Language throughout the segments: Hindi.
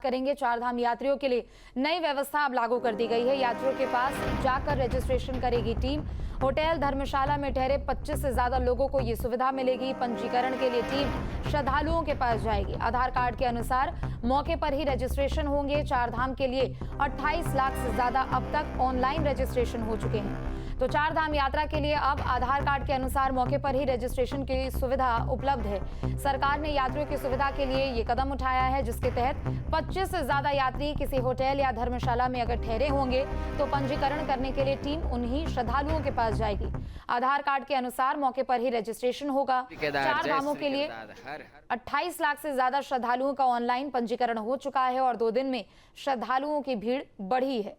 करेंगे। चार धाम यात्रियों के लिए नई व्यवस्था अब लागू कर दी गई है। यात्रियों के पास जाकर रजिस्ट्रेशन करेगी टीम। होटल धर्मशाला में ठहरे 25 से ज्यादा लोगों को ये सुविधा मिलेगी। पंजीकरण के लिए टीम श्रद्धालुओं के पास जाएगी। आधार कार्ड के अनुसार मौके पर ही रजिस्ट्रेशन होंगे। चार धाम के लिए 28 लाख से ज्यादा अब तक ऑनलाइन रजिस्ट्रेशन हो चुके हैं। तो चार धाम यात्रा के लिए अब आधार कार्ड के अनुसार मौके पर ही रजिस्ट्रेशन की सुविधा उपलब्ध है। सरकार ने यात्रियों की सुविधा के लिए ये कदम उठाया है, जिसके तहत 25 से ज्यादा यात्री किसी होटल या धर्मशाला में अगर ठहरे होंगे तो पंजीकरण करने के लिए टीम उन्हीं श्रद्धालुओं के पास जाएगी। आधार कार्ड के अनुसार मौके पर ही रजिस्ट्रेशन होगा। चार धामों के लिए 28 लाख से ज्यादा श्रद्धालुओं का ऑनलाइन पंजीकरण हो चुका है और 2 दिन में श्रद्धालुओं की भीड़ बढ़ी है।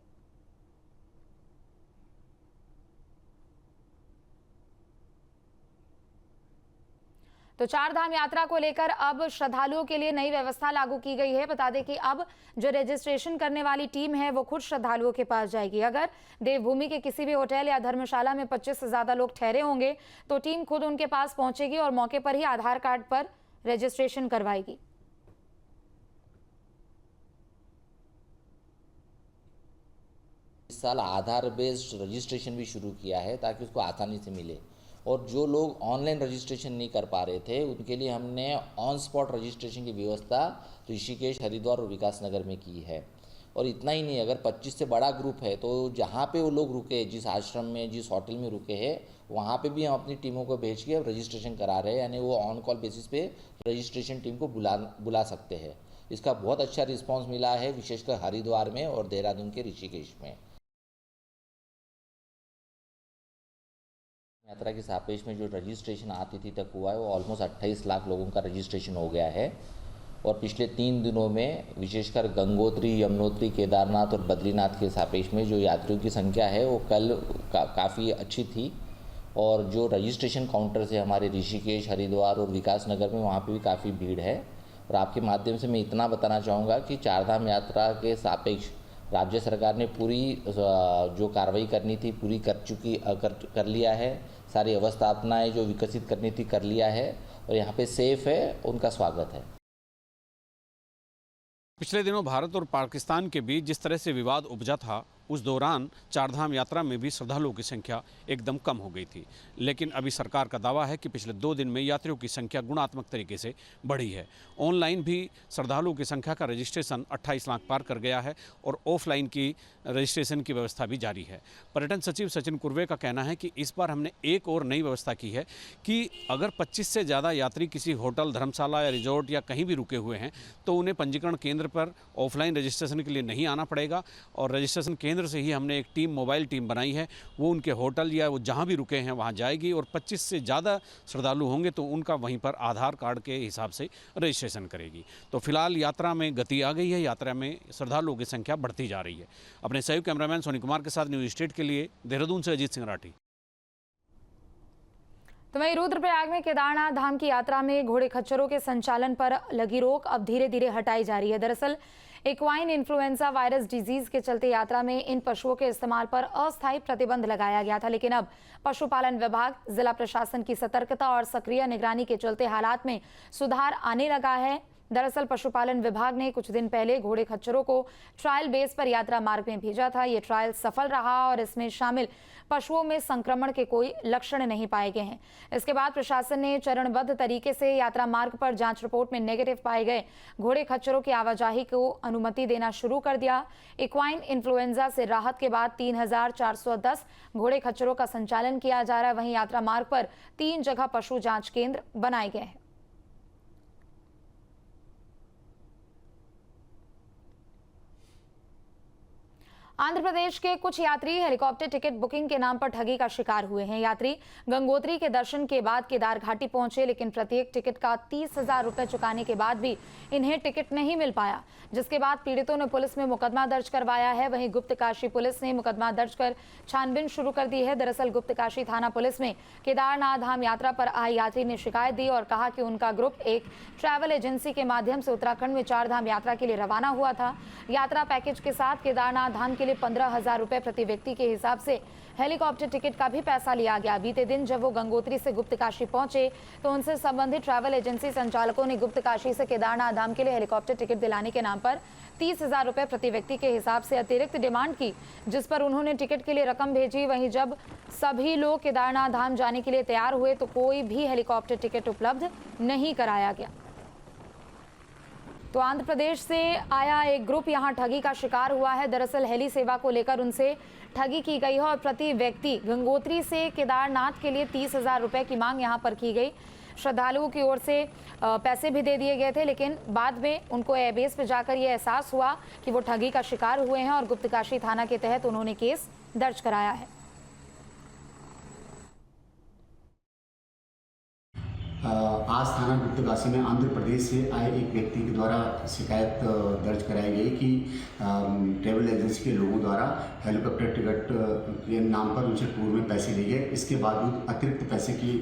तो चार धाम यात्रा को लेकर अब श्रद्धालुओं के लिए नई व्यवस्था लागू की गई है। बता दें कि अब जो रजिस्ट्रेशन करने वाली टीम है वो खुद श्रद्धालुओं के पास जाएगी। अगर देवभूमि के किसी भी होटल या धर्मशाला में 25 से ज्यादा लोग ठहरे होंगे तो टीम खुद उनके पास पहुंचेगी और मौके पर ही आधार कार्ड पर रजिस्ट्रेशन करवाएगी। इस साल आधार बेस्ड रजिस्ट्रेशन भी शुरू किया है ताकि उसको आसानी से मिले, और जो लोग ऑनलाइन रजिस्ट्रेशन नहीं कर पा रहे थे उनके लिए हमने ऑन स्पॉट रजिस्ट्रेशन की व्यवस्था ऋषिकेश, हरिद्वार और विकासनगर में की है। और इतना ही नहीं, अगर 25 से बड़ा ग्रुप है तो जहाँ पे वो लोग रुके, जिस आश्रम में, जिस होटल में रुके हैं, वहाँ पे भी हम अपनी टीमों को भेज के रजिस्ट्रेशन करा रहे हैं। यानी वो ऑन कॉल बेसिस पे रजिस्ट्रेशन टीम को बुला सकते हैं। इसका बहुत अच्छा रिस्पॉन्स मिला है, विशेषकर हरिद्वार में और देहरादून के ऋषिकेश में। यात्रा के सापेक्ष में जो रजिस्ट्रेशन आज तिथि तक हुआ है वो ऑलमोस्ट 28 लाख लोगों का रजिस्ट्रेशन हो गया है। और पिछले 3 दिनों में विशेषकर गंगोत्री, यमुनोत्री, केदारनाथ और बद्रीनाथ के सापेक्ष में जो यात्रियों की संख्या है वो कल काफ़ी अच्छी थी। और जो रजिस्ट्रेशन काउंटर से हमारे ऋषिकेश, हरिद्वार और विकासनगर में, वहाँ पे भी काफ़ी भीड़ है। और आपके माध्यम से मैं इतना बताना चाहूँगा कि चारधाम यात्रा के सापेक्ष राज्य सरकार ने पूरी जो कार्रवाई करनी थी पूरी कर लिया है। सारी अवस्थापनाएं जो विकसित करनी थी कर लिया है और यहाँ पे सेफ है, उनका स्वागत है। पिछले दिनों भारत और पाकिस्तान के बीच जिस तरह से विवाद उपजा था, उस दौरान चारधाम यात्रा में भी श्रद्धालुओं की संख्या एकदम कम हो गई थी। लेकिन अभी सरकार का दावा है कि पिछले 2 दिन में यात्रियों की संख्या गुणात्मक तरीके से बढ़ी है। ऑनलाइन भी श्रद्धालुओं की संख्या का रजिस्ट्रेशन 28 लाख पार कर गया है और ऑफलाइन की रजिस्ट्रेशन की व्यवस्था भी जारी है। पर्यटन सचिव सचिन कुर्वे का कहना है कि इस बार हमने एक और नई व्यवस्था की है कि अगर 25 से ज़्यादा यात्री किसी होटल, धर्मशाला या रिजॉर्ट या कहीं भी रुके हुए हैं तो उन्हें पंजीकरण केंद्र पर ऑफलाइन रजिस्ट्रेशन के लिए नहीं आना पड़ेगा। और रजिस्ट्रेशन केंद्र से ही हमने एक टीम, मोबाइल टीम बनाई है, वो उनके होटल या वो जहां भी रुके हैं वहां जाएगी और 25 से ज़्यादा श्रद्धालु होंगे तो उनका वहीं पर आधार कार्ड के हिसाब से रजिस्ट्रेशन करेगी। तो फिलहाल यात्रा में गति आ गई है, यात्रा में श्रद्धालुओं की संख्या बढ़ती जा रही है। अपने सहयोगी कैमरामैन सोनी कुमार के साथ न्यूज स्टेट के लिए देहरादून से अजीत सिंह राठी। तो वहीं रुद्रप्रयाग में केदारनाथ धाम की यात्रा में घोड़े खच्चरों के संचालन पर लगी रोक अब धीरे धीरे हटाई जा रही है। दरअसल एक्वाइन इन्फ्लुएंजा वायरस डिजीज के चलते यात्रा में इन पशुओं के इस्तेमाल पर अस्थायी प्रतिबंध लगाया गया था, लेकिन अब पशुपालन विभाग, जिला प्रशासन की सतर्कता और सक्रिय निगरानी के चलते हालात में सुधार आने लगा है। दरअसल पशुपालन विभाग ने कुछ दिन पहले घोड़े खच्चरों को ट्रायल बेस पर यात्रा मार्ग में भेजा था। ये ट्रायल सफल रहा और इसमें शामिल पशुओं में संक्रमण के कोई लक्षण नहीं पाए गए हैं। इसके बाद प्रशासन ने चरणबद्ध तरीके से यात्रा मार्ग पर जांच रिपोर्ट में नेगेटिव पाए गए घोड़े खच्चरों की आवाजाही को अनुमति देना शुरू कर दिया। इक्वाइन इन्फ्लुएंजा से राहत के बाद 3410 घोड़े खच्चरों का संचालन किया जा रहा है। वहीं यात्रा मार्ग पर 3 जगह पशु जांच केंद्र बनाए गए हैं। आंध्र प्रदेश के कुछ यात्री हेलीकॉप्टर टिकट बुकिंग के नाम पर ठगी का शिकार हुए हैं। यात्री गंगोत्री के दर्शन के बाद केदार घाटी पहुंचे, लेकिन प्रत्येक टिकट का 30,000 रुपए चुकाने के बाद भी इन्हें टिकट नहीं मिल पाया, जिसके बाद पीड़ितों ने पुलिस में मुकदमा दर्ज करवाया है। वहीं गुप्तकाशी पुलिस ने मुकदमा दर्ज कर छानबीन शुरू कर दी है। दरअसल गुप्तकाशी थाना पुलिस में केदारनाथ धाम यात्रा पर आए यात्री ने शिकायत दी और कहा कि उनका ग्रुप एक ट्रैवल एजेंसी के माध्यम से उत्तराखंड में चार धाम यात्रा के लिए रवाना हुआ था। यात्रा पैकेज के साथ केदारनाथ धाम के लिए 15,000 रुपए प्रति व्यक्ति के हिसाब से हेलीकॉप्टर टिकट का भी पैसा लिया गया। बीते दिन जब वो गंगोत्री से गुप्तकाशी पहुंचे तो उनसे संबंधित ट्रैवल एजेंसी संचालकों ने गुप्तकाशी से केदारनाथ धाम के लिए हेलीकॉप्टर टिकट दिलाने के नाम पर 30,000 रुपए प्रति व्यक्ति के हिसाब से अतिरिक्त डिमांड की, जिस पर उन्होंने टिकट के लिए रकम भेजी। वहीं जब सभी लोग केदारनाथ धाम जाने के लिए तैयार हुए तो कोई भी हेलीकॉप्टर टिकट उपलब्ध नहीं कराया गया। तो आंध्र प्रदेश से आया एक ग्रुप यहां ठगी का शिकार हुआ है। दरअसल हेली सेवा को लेकर उनसे ठगी की गई है और प्रति व्यक्ति गंगोत्री से केदारनाथ के लिए 30,000 रुपए की मांग यहां पर की गई। श्रद्धालुओं की ओर से पैसे भी दे दिए गए थे, लेकिन बाद में उनको एयरबेस पर जाकर यह एहसास हुआ कि वो ठगी का शिकार हुए हैं और गुप्तकाशी थाना के तहत उन्होंने केस दर्ज कराया है। आज थाना गुप्तकाशी में आंध्र प्रदेश से आए एक व्यक्ति के द्वारा शिकायत दर्ज कराई गई कि ट्रैवल एजेंसी के लोगों द्वारा हेलीकॉप्टर टिकट के नाम पर उनसे पूर्व में पैसे लिए गए। इसके बावजूद अतिरिक्त पैसे की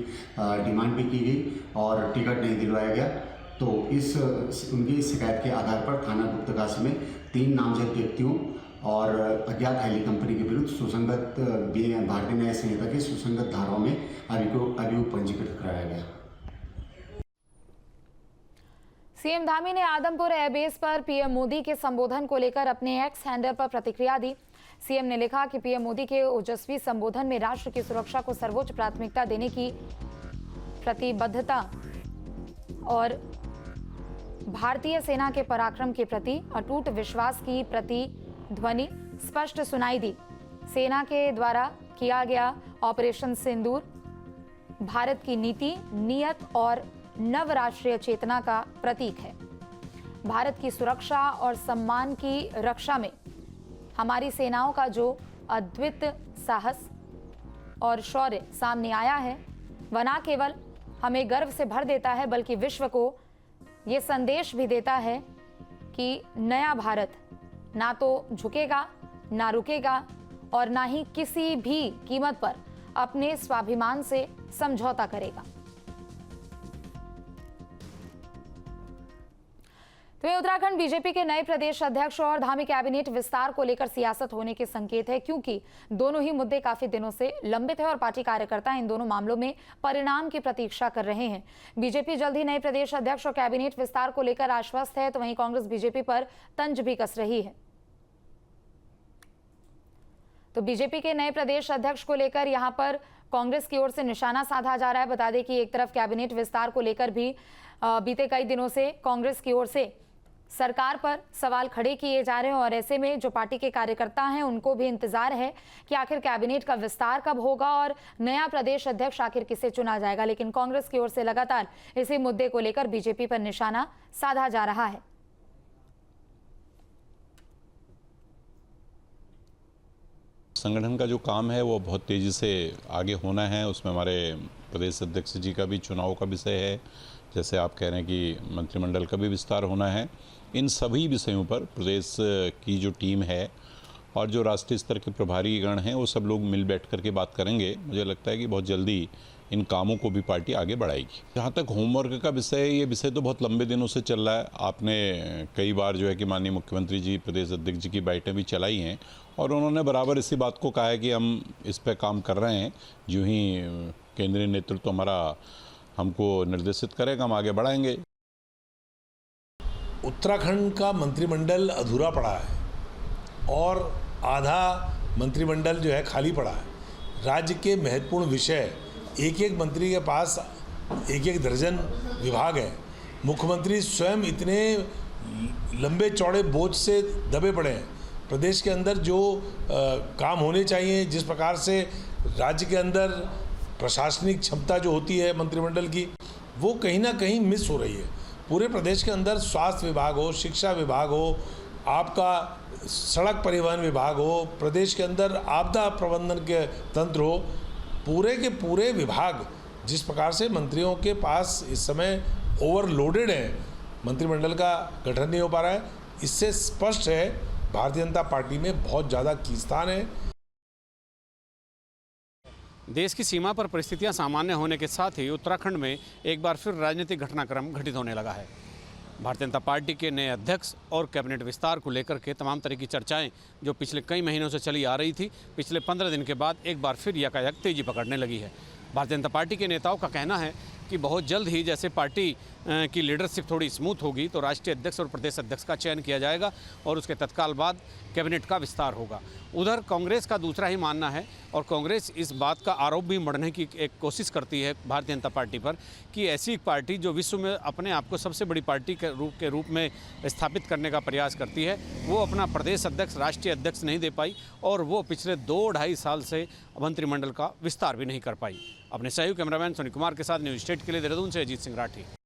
डिमांड भी की गई और टिकट नहीं दिलवाया गया। तो उनकी शिकायत के आधार पर थाना गुप्तकाशी में 3 नामजद व्यक्तियों और अज्ञात हेली कंपनी के विरुद्ध सुसंगत भारतीय न्याय संहिता की सुसंगत धाराओं में अभियोग पंजीकृत कराया गया। सीएम धामी ने आदमपुर एयरबेस पर पीएम मोदी के संबोधन को लेकर अपने एक्स हैंडल पर प्रतिक्रिया दी। सीएम ने लिखा कि पीएम मोदी के ओजस्वी संबोधन में राष्ट्र की सुरक्षा को सर्वोच्च प्राथमिकता देने की प्रतिबद्धता और भारतीय सेना के पराक्रम के प्रति अटूट विश्वास की प्रतिध्वनि स्पष्ट सुनाई दी। सेना के द्वारा किया गया ऑपरेशन सिंदूर भारत की नीति, नियत और नव राष्ट्रीय चेतना का प्रतीक है। भारत की सुरक्षा और सम्मान की रक्षा में हमारी सेनाओं का जो अद्वितीय साहस और शौर्य सामने आया है, वह न केवल हमें गर्व से भर देता है बल्कि विश्व को ये संदेश भी देता है कि नया भारत ना तो झुकेगा, ना रुकेगा और ना ही किसी भी कीमत पर अपने स्वाभिमान से समझौता करेगा। तो ये उत्तराखंड बीजेपी के नए प्रदेश अध्यक्ष और धामी कैबिनेट विस्तार को लेकर सियासत होने के संकेत है, क्योंकि दोनों ही मुद्दे काफी दिनों से लंबित है और पार्टी कार्यकर्ता इन दोनों मामलों में परिणाम की प्रतीक्षा कर रहे हैं। बीजेपी जल्द ही नए प्रदेश अध्यक्ष और कैबिनेट विस्तार को लेकर आश्वस्त है, तो वहीं कांग्रेस बीजेपी पर तंज भी कस रही है। तो बीजेपी के नए प्रदेश अध्यक्ष को लेकर यहां पर कांग्रेस की ओर से निशाना साधा जा रहा है। बता दें कि एक तरफ कैबिनेट विस्तार को लेकर भी बीते कई दिनों से कांग्रेस की ओर से सरकार पर सवाल खड़े किए जा रहे हैं और ऐसे में जो पार्टी के कार्यकर्ता हैं उनको भी इंतजार है कि आखिर कैबिनेट का विस्तार कब होगा और नया प्रदेश अध्यक्ष आखिर किसे चुना जाएगा। लेकिन कांग्रेस की ओर से लगातार इसी मुद्दे को लेकर बीजेपी पर निशाना साधा जा रहा है। संगठन का जो काम है वो बहुत तेज़ी से आगे होना है। उसमें हमारे प्रदेश अध्यक्ष जी का भी चुनाव का विषय है, जैसे आप कह रहे हैं कि मंत्रिमंडल का भी विस्तार होना है। इन सभी विषयों पर प्रदेश की जो टीम है और जो राष्ट्रीय स्तर के प्रभारी गण हैं वो सब लोग मिल बैठ करके बात करेंगे। मुझे लगता है कि बहुत जल्दी इन कामों को भी पार्टी आगे बढ़ाएगी। जहाँ तक होमवर्क का विषय है, ये विषय तो बहुत लंबे दिनों से चल रहा है। आपने कई बार जो है कि माननीय मुख्यमंत्री जी, प्रदेश अध्यक्ष जी की बाइटें भी चलाई हैं और उन्होंने बराबर इसी बात को कहा है कि हम इस पर काम कर रहे हैं। जो ही केंद्रीय नेतृत्व हमारा हमको निर्देशित करेगा, हम आगे बढ़ाएंगे। उत्तराखंड का मंत्रिमंडल अधूरा पड़ा है और आधा मंत्रिमंडल जो है खाली पड़ा है। राज्य के महत्वपूर्ण विषय, एक एक मंत्री के पास एक एक दर्जन विभाग है। मुख्यमंत्री स्वयं इतने लंबे चौड़े बोझ से दबे पड़े हैं। प्रदेश के अंदर जो काम होने चाहिए, जिस प्रकार से राज्य के अंदर प्रशासनिक क्षमता जो होती है मंत्रिमंडल की, वो कहीं ना कहीं मिस हो रही है। पूरे प्रदेश के अंदर स्वास्थ्य विभाग हो, शिक्षा विभाग हो, आपका सड़क परिवहन विभाग हो, प्रदेश के अंदर आपदा प्रबंधन के तंत्र हो, पूरे के पूरे विभाग जिस प्रकार से मंत्रियों के पास इस समय ओवरलोडेड हैं, मंत्रिमंडल का गठन नहीं हो पा रहा है। इससे स्पष्ट है भारतीय जनता पार्टी में बहुत ज़्यादा खींचतान है। देश की सीमा पर परिस्थितियां सामान्य होने के साथ ही उत्तराखंड में एक बार फिर राजनीतिक घटनाक्रम घटित होने लगा है। भारतीय जनता पार्टी के नए अध्यक्ष और कैबिनेट विस्तार को लेकर के तमाम तरह की चर्चाएं जो पिछले कई महीनों से चली आ रही थी, पिछले 15 दिन के बाद एक बार फिर यकायक तेजी पकड़ने लगी है। भारतीय जनता पार्टी के नेताओं का कहना है कि बहुत जल्द ही जैसे पार्टी की लीडरशिप थोड़ी स्मूथ होगी तो राष्ट्रीय अध्यक्ष और प्रदेश अध्यक्ष का चयन किया जाएगा और उसके तत्काल बाद कैबिनेट का विस्तार होगा। उधर कांग्रेस का दूसरा ही मानना है और कांग्रेस इस बात का आरोप भी मढ़ने की एक कोशिश करती है भारतीय जनता पार्टी पर कि ऐसी एक पार्टी जो विश्व में अपने आप को सबसे बड़ी पार्टी के रूप में स्थापित करने का प्रयास करती है, वो अपना प्रदेश अध्यक्ष राष्ट्रीय अध्यक्ष नहीं दे पाई और वो पिछले 2-2.5 साल से मंत्रिमंडल का विस्तार भी नहीं कर पाई। अपने सहयोगी कैमरामैन सोनी कुमार के साथ न्यूज स्टेट के लिए देहरादून से अजीत सिंह राठी।